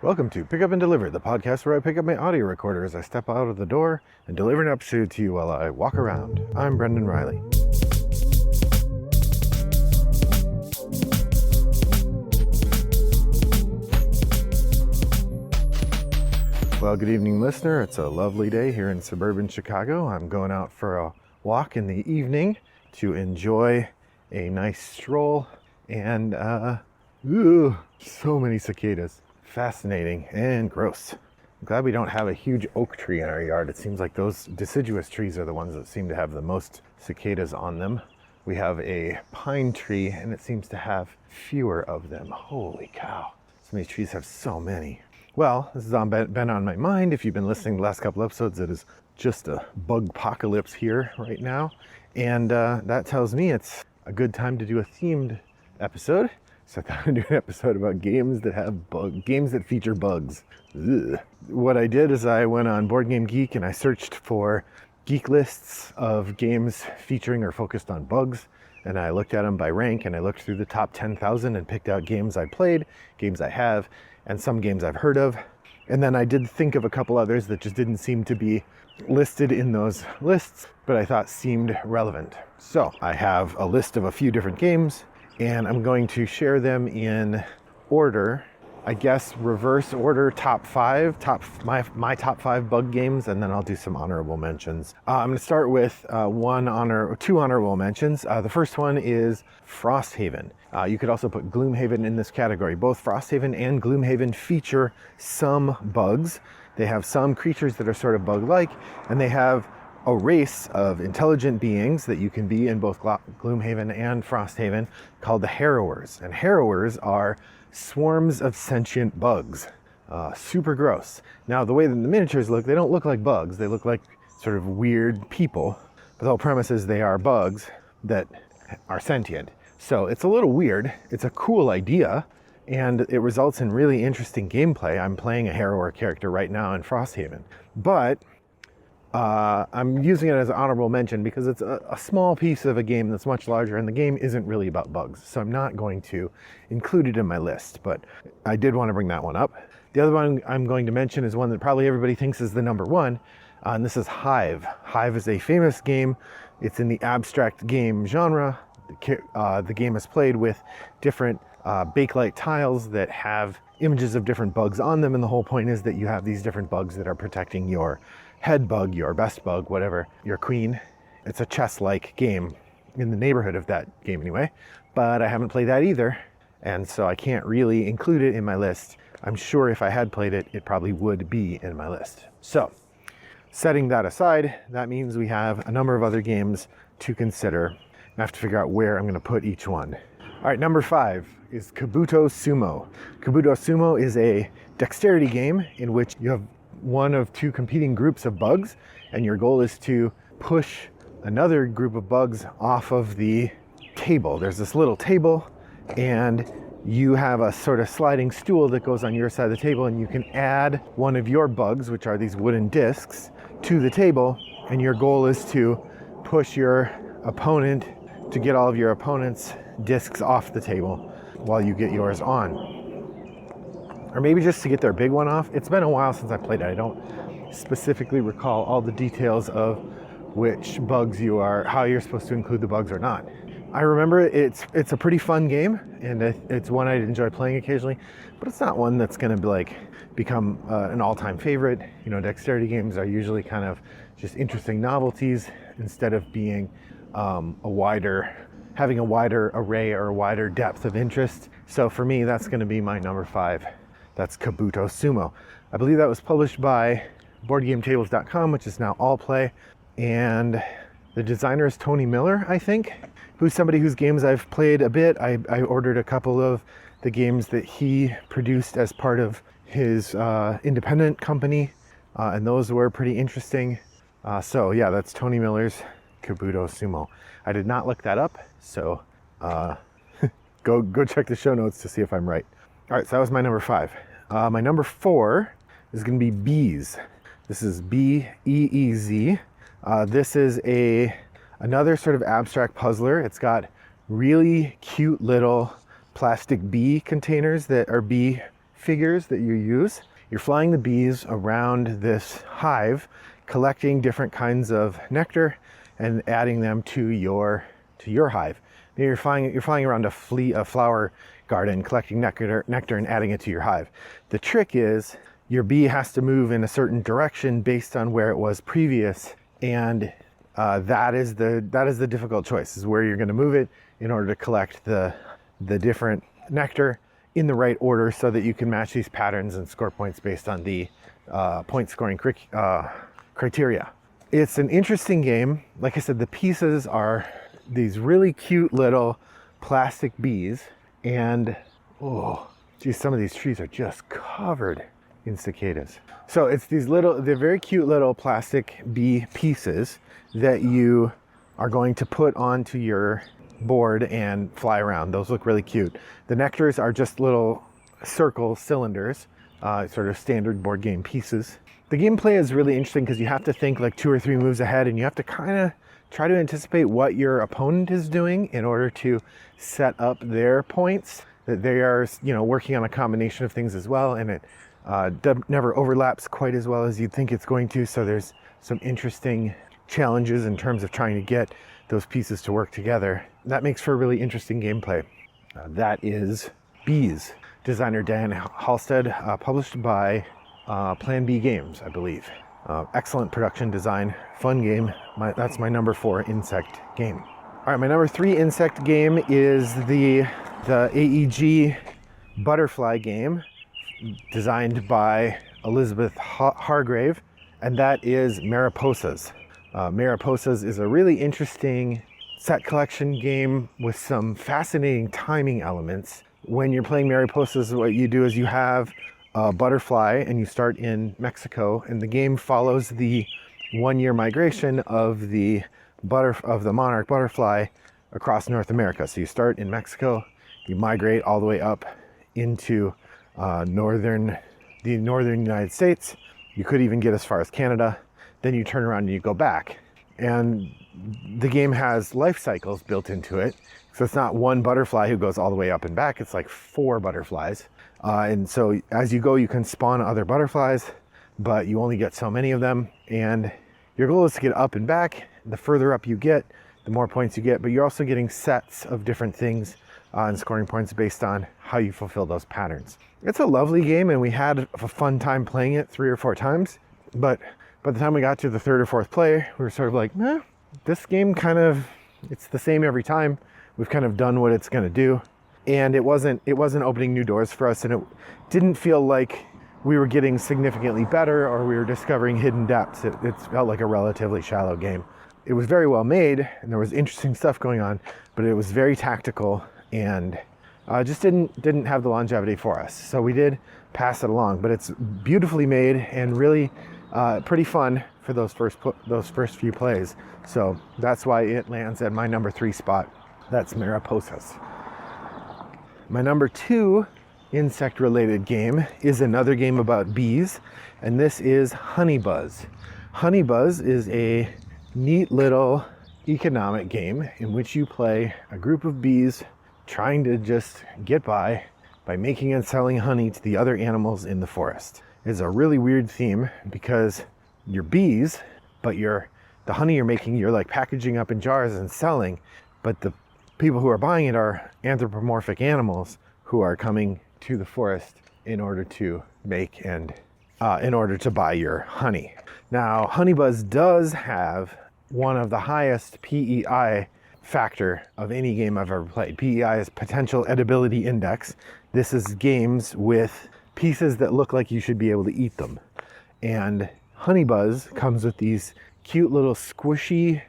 Welcome to Pick Up and Deliver, the podcast where I pick up my audio recorder as I step out of the door and deliver an episode to you while I walk around. I'm Brendan Riley. Well, good evening, listener. It's a lovely day here in suburban Chicago. I'm going out for a walk in the evening to enjoy a nice stroll and, so many cicadas. Fascinating and gross. I'm glad we don't have a huge oak tree in our yard. It seems like those deciduous trees are the ones that seem to have the most cicadas on them. We have a pine tree and it seems to have fewer of them. Holy cow. Some of these trees have so many. Well, this has been on my mind. If you've been listening to the last couple episodes, it is just a bug apocalypse here right now. And that tells me it's a good time to do a themed episode. So I thought I'd do an episode about games that feature bugs. Ugh. What I did is I went on Board Game Geek and I searched for geek lists of games featuring or focused on bugs. And I looked at them by rank and I looked through the top 10,000 and picked out games I played, games I have, and some games I've heard of. And then I did think of a couple others that just didn't seem to be listed in those lists, but I thought seemed relevant. So I have a list of a few different games, and I'm going to share them in order, I guess reverse order, my top five bug games, and then I'll do some honorable mentions. I'm going to start with two honorable mentions. The first one is Frosthaven. You could also put Gloomhaven in this category. Both Frosthaven and Gloomhaven feature some bugs. They have some creatures that are sort of bug-like, and they have a race of intelligent beings that you can be in both Gloomhaven and Frosthaven called the Harrowers. And Harrowers are swarms of sentient bugs. Super gross. Now, the way that the miniatures look, they don't look like bugs. They look like sort of weird people. But the whole premise is they are bugs that are sentient. So it's a little weird. It's a cool idea, and it results in really interesting gameplay. I'm playing a Harrower character right now in Frosthaven. But I'm using it as an honorable mention because it's a small piece of a game that's much larger, and the game isn't really about bugs. So I'm not going to include it in my list, but I did want to bring that one up. The other one I'm going to mention is one that probably everybody thinks is the number one, and this is Hive. Hive is a famous game. It's in the abstract game genre. The game is played with different bakelite tiles that have images of different bugs on them, and the whole point is that you have these different bugs that are protecting your head bug, your best bug, whatever, your queen. It's a chess-like game in the neighborhood of that game anyway, but I haven't played that either, and so I can't really include it in my list. I'm sure if I had played it, it probably would be in my list. So, setting that aside, that means we have a number of other games to consider. I have to figure out where I'm going to put each one. All right, number 5 is Kabuto Sumo. Kabuto Sumo is a dexterity game in which you have one of two competing groups of bugs, and your goal is to push another group of bugs off of the table. There's this little table, and you have a sort of sliding stool that goes on your side of the table, and you can add one of your bugs, which are these wooden discs, to the table, and your goal is to push your opponent to get all of your opponent's discs off the table while you get yours on. Or maybe just to get their big one off. It's been a while since I played it. I don't specifically recall all the details of which bugs how you're supposed to include the bugs or not. I remember it's a pretty fun game, and it's one I'd enjoy playing occasionally, but it's not one that's going to become an all-time favorite. You know, dexterity games are usually kind of just interesting novelties instead of being having a wider array or a wider depth of interest. So for me, that's going to be my number 5. That's Kabuto Sumo. I believe that was published by BoardGameTables.com, which is now Allplay. And the designer is Tony Miller, I think, who's somebody whose games I've played a bit. I ordered a couple of the games that he produced as part of his independent company, and those were pretty interesting. So yeah, that's Tony Miller's Kabuto Sumo. I did not look that up, so go check the show notes to see if I'm right. All right, so that was my number 5. My number 4 is going to be Bees. This is B-E-E-Z. This is another sort of abstract puzzler. It's got really cute little plastic bee containers that are bee figures that you use. You're flying the bees around this hive, collecting different kinds of nectar and adding them to your hive. Maybe you're flying around a flower garden, collecting nectar and adding it to your hive. The trick is your bee has to move in a certain direction based on where it was previous, and that is the difficult choice, is where you're going to move it in order to collect the different nectar in the right order, so that you can match these patterns and score points based on the point scoring criteria. It's an interesting game. Like I said, the pieces are these really cute little plastic bees, and oh geez, some of these trees are just covered in cicadas. So it's they're very cute little plastic bee pieces that you are going to put onto your board and fly around. Those look really cute. The nectars are just little circle cylinders, sort of standard board game pieces. The gameplay is really interesting because you have to think like 2 or 3 moves ahead, and you have to kind of try to anticipate what your opponent is doing in order to set up their points, that they are, working on a combination of things as well, and it never overlaps quite as well as you'd think it's going to. So there's some interesting challenges in terms of trying to get those pieces to work together. That makes for a really interesting gameplay. That is Bees, designer Dan Halstead, published by Plan B Games, I believe. Excellent production design, fun game. That's my number 4 insect game. All right, my number 3 insect game is the AEG butterfly game, designed by Elizabeth Hargrave, and that is Mariposas. Mariposas is a really interesting set collection game with some fascinating timing elements. When you're playing Mariposas, what you do is you have a butterfly and you start in Mexico, and the game follows the 1-year migration of the monarch butterfly across North America. So you start in Mexico, you migrate all the way up into the northern United States. You could even get as far as Canada. Then you turn around and you go back. And the game has life cycles built into it. So it's not one butterfly who goes all the way up and back. It's like 4 butterflies. And so as you go, you can spawn other butterflies, but you only get so many of them. And your goal is to get up and back. The further up you get, the more points you get, but you're also getting sets of different things and scoring points based on how you fulfill those patterns. It's a lovely game, and we had a fun time playing it 3 or 4 times, but by the time we got to the 3rd or 4th play, we were sort of like, this game it's the same every time. We've kind of done what it's going to do. And it wasn't opening new doors for us, and it didn't feel like we were getting significantly better or we were discovering hidden depths. It felt like a relatively shallow game. It was very well made, and there was interesting stuff going on, but it was very tactical and just didn't have the longevity for us. So we did pass it along, but it's beautifully made and really pretty fun for those first few plays. So that's why it lands at my number 3 spot. That's Mariposas. My number 2 insect-related game is another game about bees, and this is Honey Buzz. Honey Buzz is a neat little economic game in which you play a group of bees trying to just get by making and selling honey to the other animals in the forest. It's a really weird theme because you're bees, but the honey you're making, you're like packaging up in jars and selling, but the people who are buying it are anthropomorphic animals who are coming to the forest in order to make and in order to buy your honey. Now, Honey Buzz does have one of the highest PEI factor of any game I've ever played. PEI is Potential Edibility Index. This is games with pieces that look like you should be able to eat them. And Honey Buzz comes with these cute little squishy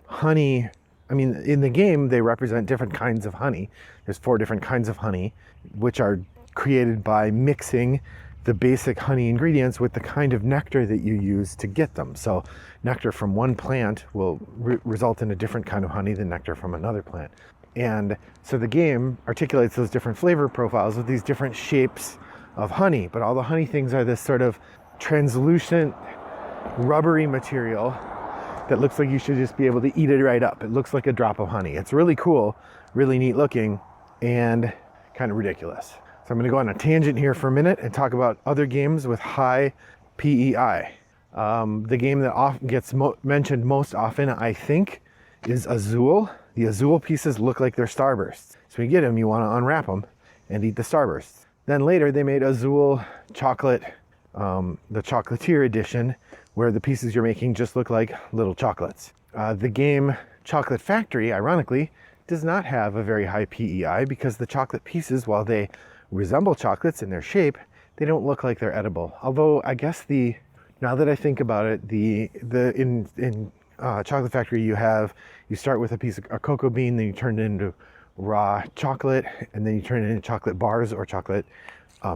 honey. I mean, in the game, they represent different kinds of honey. There's 4 different kinds of honey, which are created by mixing the basic honey ingredients with the kind of nectar that you use to get them. So nectar from one plant will result in a different kind of honey than nectar from another plant. And so the game articulates those different flavor profiles with these different shapes of honey, but all the honey things are this sort of translucent, rubbery material that looks like you should just be able to eat it right up. It looks like a drop of honey. It's really cool, really neat looking, and kind of ridiculous. So I'm going to go on a tangent here for a minute and talk about other games with high PEI. The game that often gets mentioned most often, I think, is Azul. The Azul pieces look like they're Starbursts. So when you get them, you want to unwrap them and eat the Starbursts. Then later they made Azul chocolate, the chocolatier edition, where the pieces you're making just look like little chocolates. The game Chocolate Factory, ironically, does not have a very high PEI because the chocolate pieces, while they resemble chocolates in their shape, they don't look like they're edible. Although I guess now that I think about it, in Chocolate Factory you start with a cocoa bean, then you turn it into raw chocolate, and then you turn it into chocolate bars or chocolate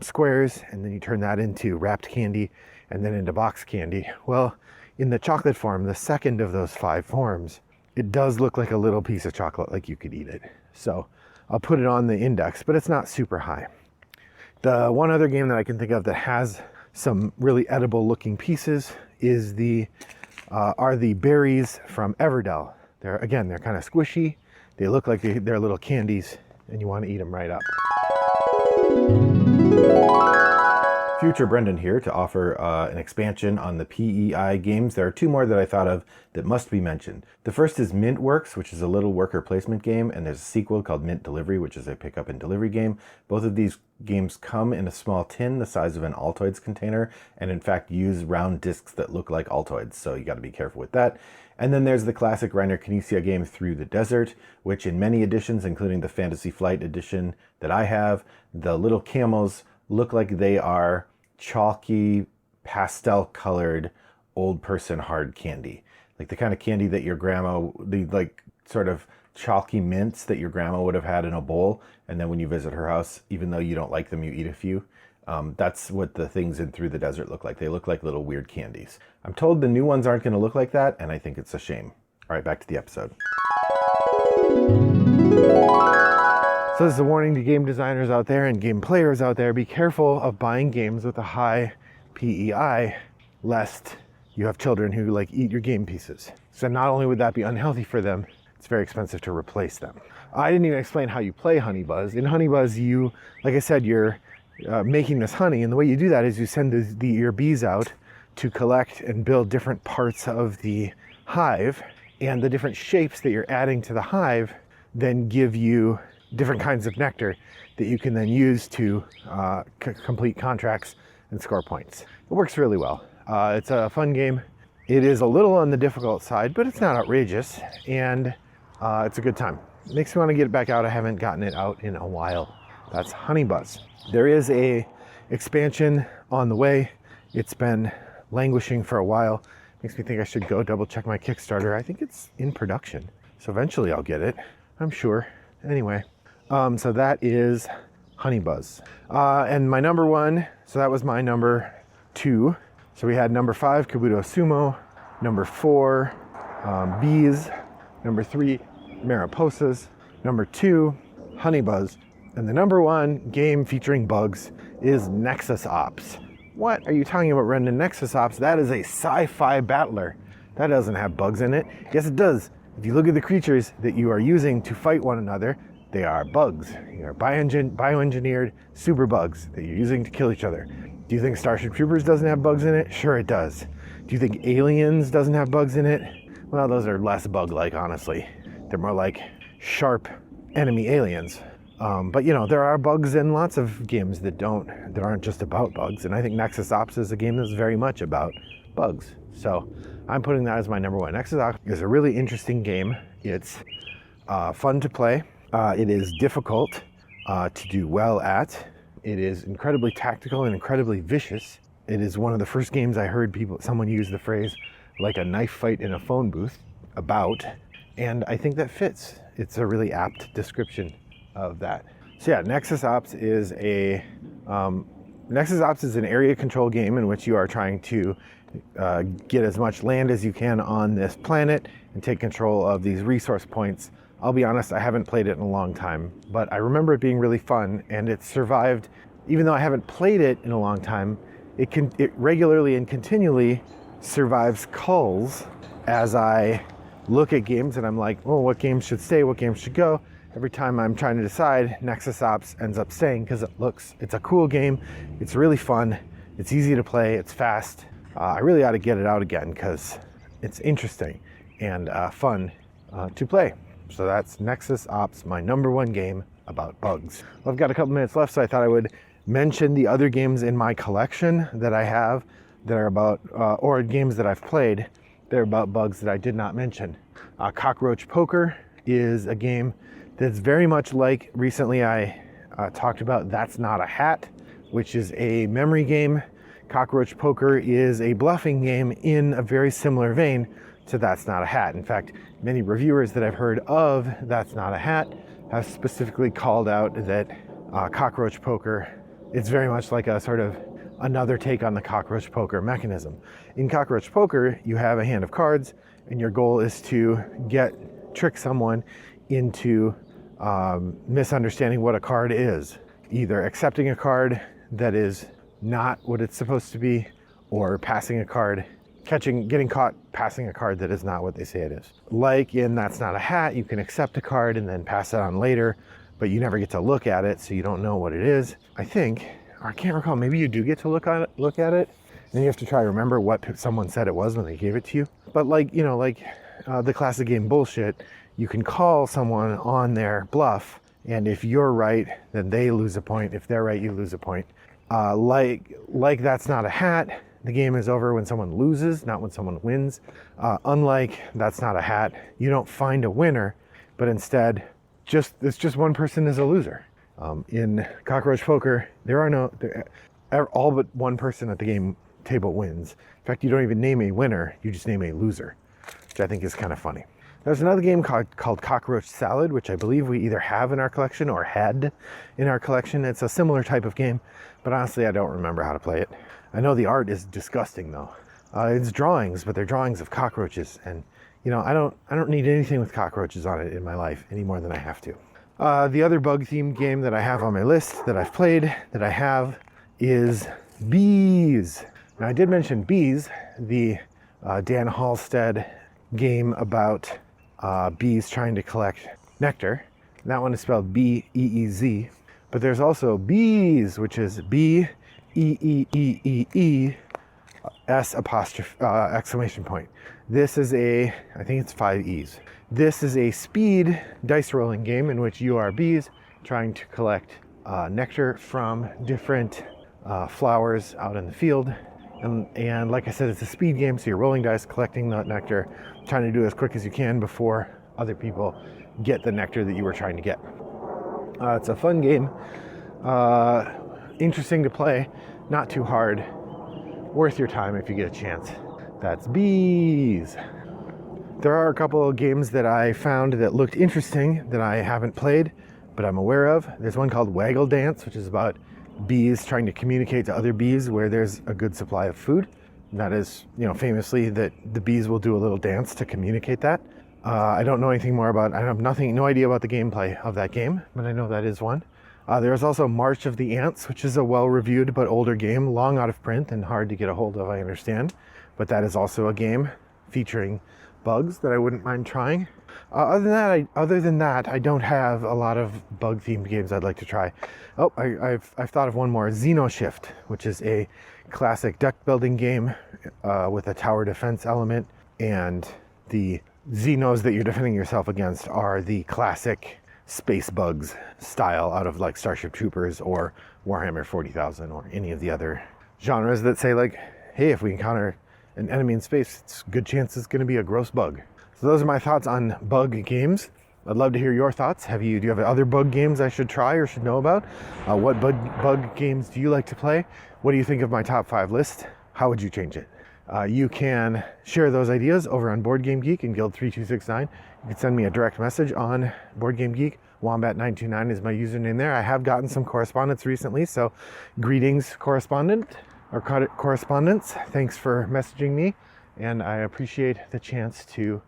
squares, and then you turn that into wrapped candy, and then into box candy. Well, in the chocolate form, the second of those 5 forms, it does look like a little piece of chocolate, like you could eat it. So I'll put it on the index, but it's not super high. The one other game that I can think of that has some really edible looking pieces are the berries from Everdell. They're kind of squishy. They look like they're little candies, and you want to eat them right up. Future Brendan here to offer an expansion on the PEI games. There are 2 more that I thought of that must be mentioned. The first is Mint Works, which is a little worker placement game, and there's a sequel called Mint Delivery, which is a pick-up and delivery game. Both of these games come in a small tin the size of an Altoids container, and in fact use round discs that look like Altoids, so you got to be careful with that. And then there's the classic Reiner Knizia game Through the Desert, which in many editions, including the Fantasy Flight edition that I have, the little camels look like they are chalky, pastel-colored, old-person hard candy. Like the kind of candy that your grandma, the like sort of chalky mints that your grandma would have had in a bowl, and then when you visit her house, even though you don't like them, you eat a few. That's what the things in Through the Desert look like. They look like little weird candies. I'm told the new ones aren't going to look like that, and I think it's a shame. All right, back to the episode. So this is a warning to game designers out there and game players out there. Be careful of buying games with a high PEI, lest you have children who eat your game pieces. So not only would that be unhealthy for them, it's very expensive to replace them. I didn't even explain how you play Honey Buzz. In Honey Buzz, like I said, you're making this honey, and the way you do that is you send your bees out to collect and build different parts of the hive, and the different shapes that you're adding to the hive then give you different kinds of nectar that you can then use to complete contracts and score points. It works really well. It's a fun game. It is a little on the difficult side, but it's not outrageous, and it's a good time. It makes me want to get it back out. I haven't gotten it out in a while. That's Honey Buzz. There is a expansion on the way. It's been languishing for a while. Makes me think I should go double check my Kickstarter. I think it's in production, so eventually I'll get it, I'm sure. Anyway, so that is Honey Buzz. And my number 1, so that was my number 2. So we had number 5, Kabuto Sumo, number 4, Bees, number 3, Mariposas, number 2, Honey Buzz, and the number 1 game featuring bugs is Nexus Ops. What are you talking about, Brendan? Nexus Ops, that is a sci-fi battler. That doesn't have bugs in it. Yes, it does. If you look at the creatures that you are using to fight one another, they are bugs. They are bioengineered super bugs that you're using to kill each other. Do you think Starship Troopers doesn't have bugs in it? Sure it does. Do you think Aliens doesn't have bugs in it? Well, those are less bug-like, honestly. They're more like sharp enemy aliens. But there are bugs in lots of games that aren't just about bugs. And I think Nexus Ops is a game that's very much about bugs. So I'm putting that as my number 1. Nexus Ops is a really interesting game. It's fun to play. It is difficult to do well at. It is incredibly tactical and incredibly vicious. It is one of the first games I heard someone use the phrase like a knife fight in a phone booth about, and I think that fits. It's a really apt description of that. So yeah, Nexus Ops is an area control game in which you are trying to get as much land as you can on this planet and take control of these resource points. I'll be honest, I haven't played it in a long time, but I remember it being really fun, and it survived. Even though I haven't played it in a long time, it regularly and continually survives culls as I look at games and I'm like, oh, what games should stay, what games should go? every time I'm trying to decide, Nexus Ops ends up staying because it's a cool game. It's really fun. It's easy to play. It's fast. I really ought to get it out again because it's interesting and fun to play. So that's Nexus Ops, my number one game about bugs. Well, I've got a couple minutes left, so I thought I would mention the other games in my collection that I have that are about, or games that I've played that are about bugs that I did not mention. Cockroach Poker is a game that's very much like recently I talked about That's Not a Hat, which is a memory game. Cockroach Poker is a bluffing game in a very similar vein to That's Not a Hat. In fact, many reviewers that I've heard of That's Not a Hat have specifically called out that Cockroach Poker is very much like a sort of another take on the Cockroach Poker mechanism. In Cockroach Poker, you have a hand of cards, and your goal is to trick someone into misunderstanding what a card is, either accepting a card that is not what it's supposed to be, or passing a card, getting caught passing a card that is not what they say it is. Like in That's Not a Hat, you can accept a card and then pass it on later, but you never get to look at it, so you don't know what it is. I think, or I can't recall, maybe you do get to look at it, then you have to try to remember what someone said it was when they gave it to you. But like the classic game Bullshit, you can call someone on their bluff, and if you're right, then they lose a point. If they're right, you lose a point. Like That's Not a Hat, the game is over when someone loses, not when someone wins. Unlike That's Not a Hat, you don't find a winner, but instead, it's just one person is a loser. In Cockroach Poker, all but one person at the game table wins. In fact, you don't even name a winner, you just name a loser, which I think is kind of funny. There's another game called Cockroach Salad, which I believe we either have in our collection or had in our collection. It's a similar type of game, but honestly, I don't remember how to play it. I know the art is disgusting though. It's drawings, but they're drawings of cockroaches, and I don't need anything with cockroaches on it in my life any more than I have to. The other bug-themed game that I have on my list that I've played is Bees. Now I did mention Bees, the Dan Halstead game about bees trying to collect nectar. And that one is spelled B-E-E-Z. But there's also Bees, which is B-E-E-E-E S exclamation point. This is I think it's 5 E's. This is a speed dice rolling game in which you are bees trying to collect nectar from different flowers out in the field. And like I said, it's a speed game, so you're rolling dice, collecting the nectar, trying to do it as quick as you can before other people get the nectar that you were trying to get. It's a fun game, interesting to play, not too hard, worth your time if you get a chance. That's Bees. There are a couple of games that I found that looked interesting that I haven't played, but I'm aware of. There's one called Waggle Dance, which is about bees trying to communicate to other bees where there's a good supply of food. And that is, famously that the bees will do a little dance to communicate that. I don't know anything more about, I have no idea about the gameplay of that game, but I know that is one. There's also March of the Ants, which is a well-reviewed but older game, long out of print and hard to get a hold of, I understand. But that is also a game featuring bugs that I wouldn't mind trying. Other than that, I don't have a lot of bug-themed games I'd like to try. Oh, I've thought of one more, Xenoshift, which is a classic deck-building game with a tower defense element, and the Xenos that you're defending yourself against are the classic space bugs style out of like Starship Troopers or Warhammer 40,000 or any of the other genres that say like, hey, if we encounter an enemy in space, it's a good chance it's going to be a gross bug. So those are my thoughts on bug games. I'd love to hear your thoughts. Do you have other bug games I should try or should know about? What bug games do you like to play? What do you think of my top 5 list? How would you change it? You can share those ideas over on Board Game Geek and Guild 3269. You can send me a direct message on Board Game Geek. Wombat929 is my username there. I have gotten some correspondence recently, so greetings, correspondents. Thanks for messaging me, and I appreciate the chance to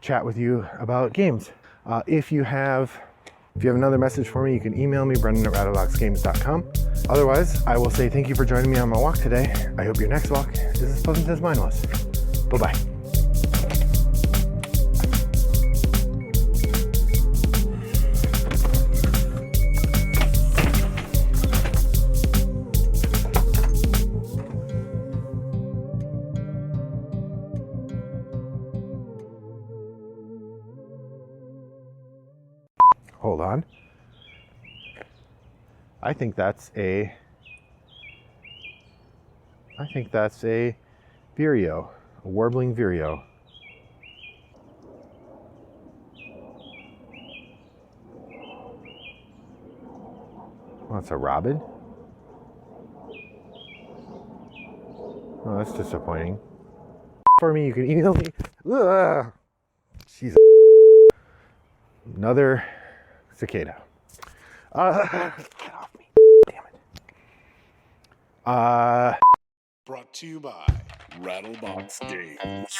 chat with you about games. If you have another message for me, you can email me, brendan@rattledogsgames.com. Otherwise, I will say thank you for joining me on my walk today. I hope your next walk is as pleasant as mine was. Bye-bye. Hold on. I think that's a vireo, a warbling vireo. Oh, it's a robin? Oh, that's disappointing. For me, you can easily... Ugh. Jesus. Another cicada. Get off me. Damn it. Brought to you by Rattlebox Games.